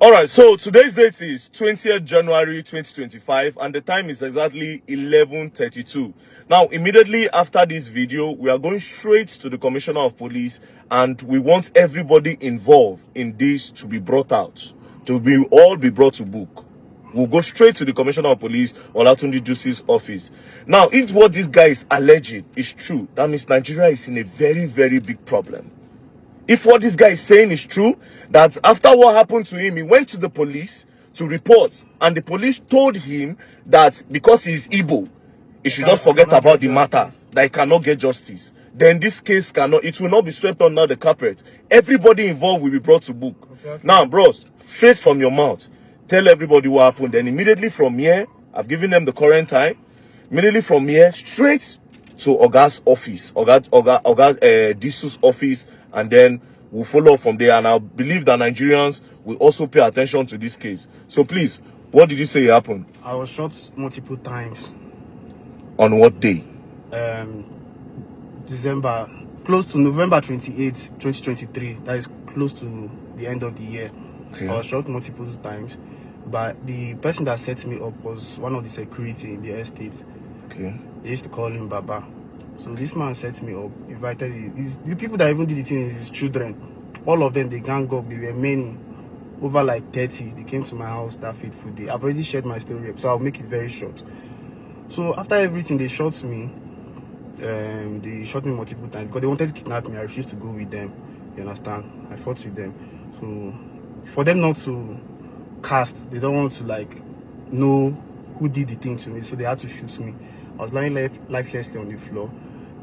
All right, so today's date is 20th January 2025 and the time is exactly 11:32. Now, immediately after this video, we are going straight to the Commissioner of Police and we want everybody involved in this to be brought out, to all be brought to book. We'll go straight to the Commissioner of Police or Olatunji Justice's office. Now, if what this guy is alleging is true, that means Nigeria is in a very, very big problem. If what this guy is saying is true, that after what happened to him, he went to the police to report, and the police told him that because he's Igbo, he should not forget about the matter, that he cannot get justice. Then this case it will not be swept under the carpet. Everybody involved will be brought to book. Okay. Now, bros, straight from your mouth, tell everybody what happened. Then immediately from here, I've given them the current time. Immediately from here, straight to Oga's office, Disu's office, and then we'll follow up from there. And I believe that Nigerians will also pay attention to this case. So please, what did you say happened? I was shot multiple times. On what day? December, close to November 28th, 2023. That is close to the end of the year. Okay. I was shot multiple times, but the person that set me up was one of the security in the estate. Okay. They used to call him Baba. So this man set me up, invited the people that even did the thing is his children. All of them, they gang up, they were many, over like 30. They came to my house that fateful day. I've already shared my story, so I'll make it very short. So after everything, they shot me. They shot me multiple times because they wanted to kidnap me. I refused to go with them. You understand? I fought with them. So for them not to cast, they don't want to like know who did the thing to me, so they had to shoot me. I was lying lifelessly on the floor.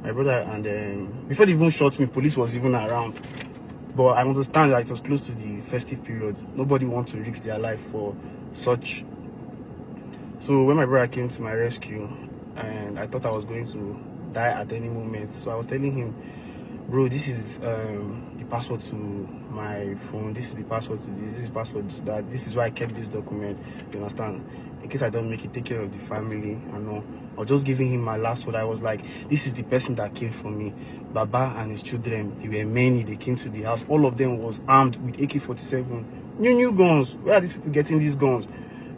My brother, and before they even shot me, police was even around. But I understand that it was close to the festive period. Nobody wants to risk their life for such. So when my brother came to my rescue, and I thought I was going to die at any moment, so I was telling him, bro, this is the password to my phone, this is the password to this is the password to that, this is why I kept this document, you understand, in case I don't make it, take care of the family and all. I was just giving him my last word. I was like, this is the person that came for me, Baba and his children. They were many. They came to the house. All of them was armed with AK-47 new guns. Where are these people getting these guns?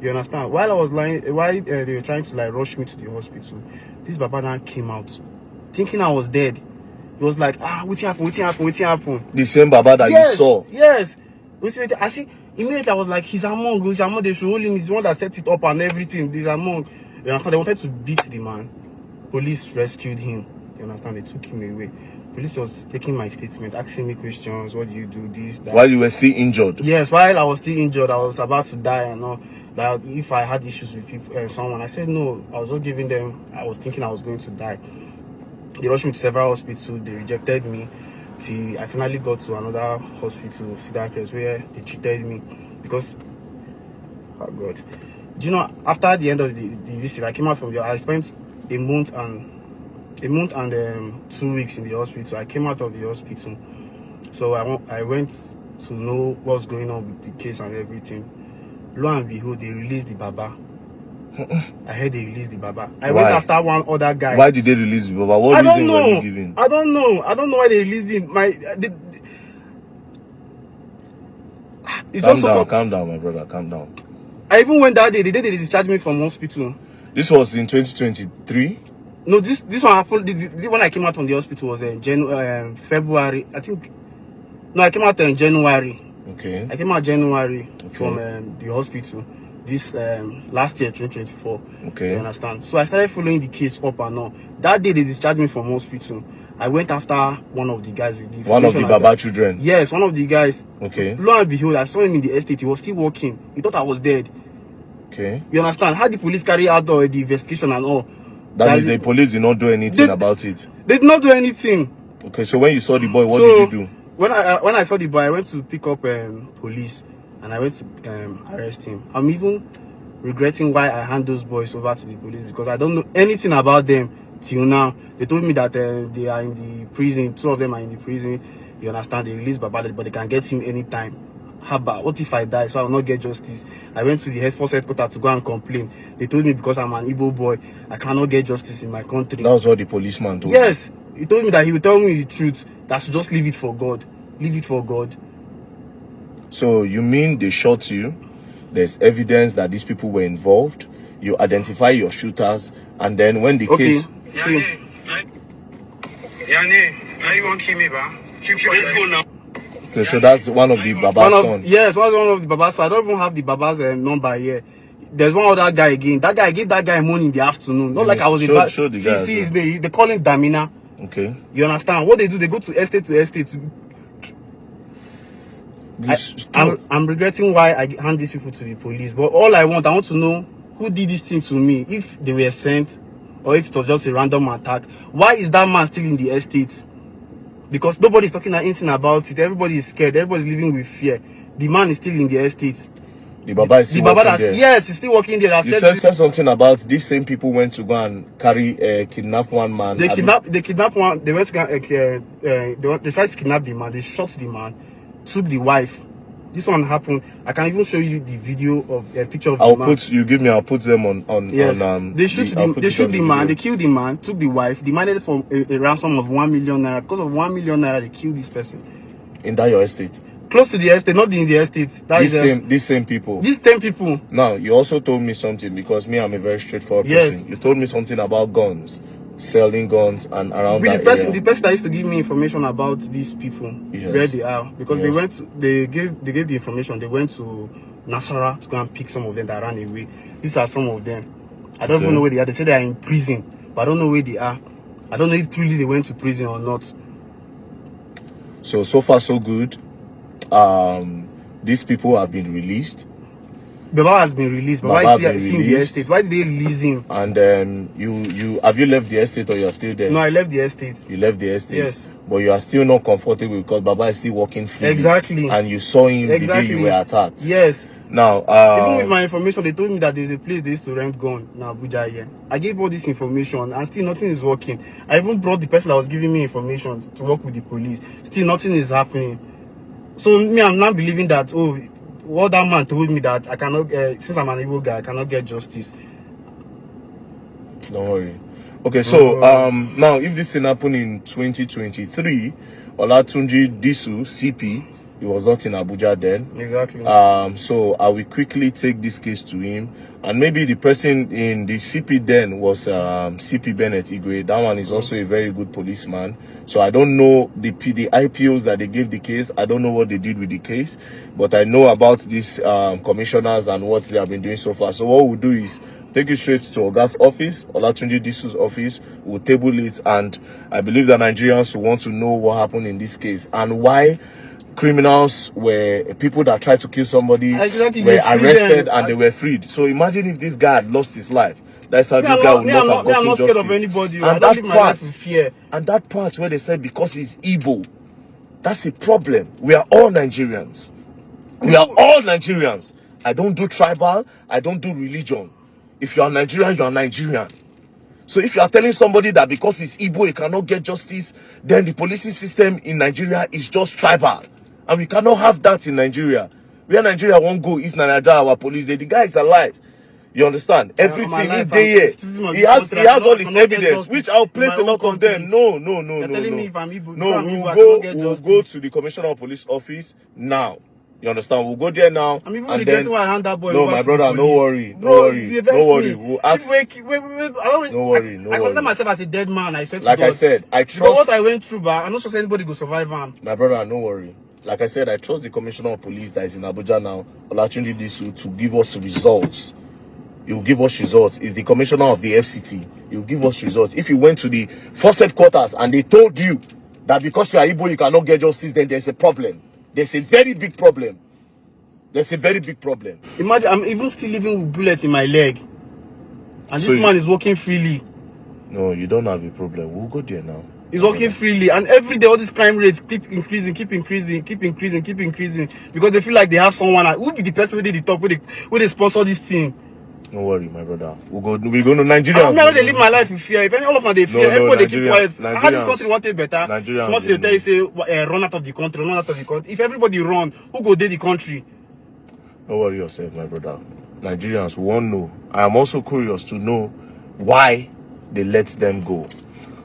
You understand? While I was lying, while they were trying to like rush me to the hospital, this Baba now came out thinking I was dead. He was like, what happened? The same Baba that you saw? Yes. I see, immediately I was like, he's among, they should hold him, he's the one that set it up and everything, he's among. You understand? They wanted to beat the man. Police rescued him. You understand? They took him away. Police was taking my statement, asking me questions, what do you do, this, that. While you were still injured? Yes, while I was still injured, I was about to die and all. That if I had issues with people, someone, I said no. I was just giving them, I was thinking I was going to die. They rushed me to several hospitals, they rejected me. Till I finally got to another hospital, Cedar, where they treated me because, oh God. Do you know, after the end of this year, I came out from there. I spent a month and 2 weeks in the hospital. I came out of the hospital, so I went to know what's going on with the case and everything. Lo and behold, they released the Baba. I heard they released the Baba. I went after one other guy. Why did they release the Baba? What reason were you giving? I don't know. I don't know why they released him. Calm down, my brother. Calm down. I even went that day. The day they discharged me from hospital. This was in 2023? No, this one happened. When I came out from the hospital was in February. I think. No, I came out in January. Okay. I came out January from the hospital. This last year, 2024. Okay. You understand? So I started following the case up and on. That day they discharged me from hospital. I went after one of the guys with the one of the Baba children. Yes, one of the guys. Okay. Lo and behold, I saw him in the estate. He was still working. He thought I was dead. Okay. You understand? How the police carry out the investigation and all? That is, the police did not do anything about it. They did not do anything. Okay, so when you saw the boy, what did you do? When I saw the boy, I went to pick up police and I went to arrest him. I'm even regretting why I hand those boys over to the police because I don't know anything about them till now. They told me that they are in the prison. 2 of them are in the prison. You understand? They released Baba, but they can get him anytime. Haba, what if I die so I will not get justice? I went to the Air Force headquarters to go and complain. They told me because I'm an Igbo boy, I cannot get justice in my country. That was what the policeman told Yes, he told me that he would tell me the truth. That I should just leave it for God. Leave it for God. So you mean they shot you? There's evidence that these people were involved. You identify your shooters, and then when the case. Now you won't kill me, bro. Let's go now. Okay, so that's one of the Baba's sons. Yes, one of the Baba's. I don't even have the Baba's number here. There's one other guy again. That guy, I gave that guy money in the afternoon. Not like I was show the guy. See his name. They call him Damina. Okay. You understand? What they do, they go to estate to estate. I'm regretting why I hand these people to the police. But all I want to know who did this thing to me. If they were sent, or if it was just a random attack. Why is that man still in the estate? Because nobody's talking anything about it. Everybody is scared. Everybody's living with fear. The man is still in the estate. The Baba is still working there. Yes, he's still working there. You said something about these same people went to go and kidnap one man. They kidnapped one. They went to go, they tried to kidnap the man. They shot the man, took the wife. This one happened. I can even show you the video of a picture of the man. I'll put them on. Yes. They shoot the man. They killed the man. Took the wife. Demanded for a ransom of 1 million naira. Because of 1 million naira, they killed this person. In that your estate. Close to the estate, not in the estate. These same people. These same people. Now you also told me something, because me, I'm a very straightforward person. You told me something about guns, selling guns, and around that area. The person that used to give me information about these people, where they are, because they gave the information. They went to Nasara to go and pick some of them that ran away. These are some of them. I don't even know where they are. They say they are in prison, but I don't know where they are. I don't know if truly they went to prison or not. So far so good. These people have been released. Baba has been released, but why is he still in the estate? Why did they release him? And you have you left the estate, or you are still there? No, I left the estate. You left the estate. Yes. But you are still not comfortable because Baba is still working freely. Exactly. And you saw him the day you were attacked. Yes. Now, even with my information, they told me that there's a place they used to rent gun in Abuja here. I gave all this information and still nothing is working. I even brought the person that was giving me information to work with the police. Still nothing is happening. So me, I'm not believing that, oh, what that man told me, that I cannot, since I'm an Igbo guy, I cannot get justice. Don't worry. Okay, so now if this thing happened in 2023, Olatunji Disu, CP, he was not in Abuja then. Exactly. So I will quickly take this case to him. And maybe the person in the CP then was CP Bennett Igwe. That one is also a very good policeman. So I don't know the IPOs that they gave the case. I don't know what they did with the case. But I know about these commissioners and what they have been doing so far. So what we'll do is take you straight to Oga's office, Olatunji Disu's office. We'll table it. And I believe that Nigerians will want to know what happened in this case and why criminals were people that tried to kill somebody were arrested and they were freed. So imagine if this guy had lost his life. That's how this guy would not have gotten justice. Scared of anybody. I don't live my life with fear. And that part where they said because he's Igbo, that's a problem. We are all Nigerians. We are all Nigerians. I don't do tribal. I don't do religion. If you are Nigerian, you are Nigerian. So if you are telling somebody that because he's Igbo, he cannot get justice, then the policing system in Nigeria is just tribal. And we cannot have that in Nigeria. Where Nigeria won't go if Nigeria, our police, the guy is alive. You understand? Everything in day he has all his evidence, which I'll place a lot of them. No. We'll go to the Commissioner of Police office now. You understand? We'll go there now. I'm even regretting why I hand that boy. No, my brother, no worry. We'll ask. Wait, No worry. I consider myself as a dead man. I swear to like God. I said, I trust. Because what I went through, but I'm not sure anybody will survive. My brother, no worry. Like I said, I trust the Commissioner of Police that is in Abuja now, Olatunji Disu, to give us results. He will give us results. He's the Commissioner of the FCT. He will give us results. If you went to the first headquarters and they told you that because you are Igbo, you cannot get justice, then there's a problem. There's a very big problem. There's a very big problem. Imagine, I'm even still living with bullets in my leg. And this man is walking freely. No, you don't have a problem. We'll go there now. He's walking freely, and every day all these crime rates keep increasing, because they feel like they have someone. Who will be the person who did the talk, who they sponsor this thing? No worry, my brother. We're going to Nigeria. I'm not going to live my life in fear. If any all of them they fear, everybody keep quiet. How this country wanted better? Small they tell you say run out of the country, run out of the country. If everybody run, who go there the country? Don't worry yourself, my brother. Nigerians won't know. I am also curious to know why they let them go.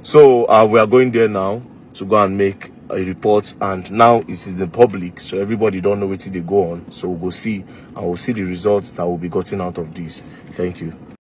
So we are going there now to go and make a report, and now it's in the public, so everybody don't know what they go on. So we'll go see, and we'll see the results that will be gotten out of this. Thank you.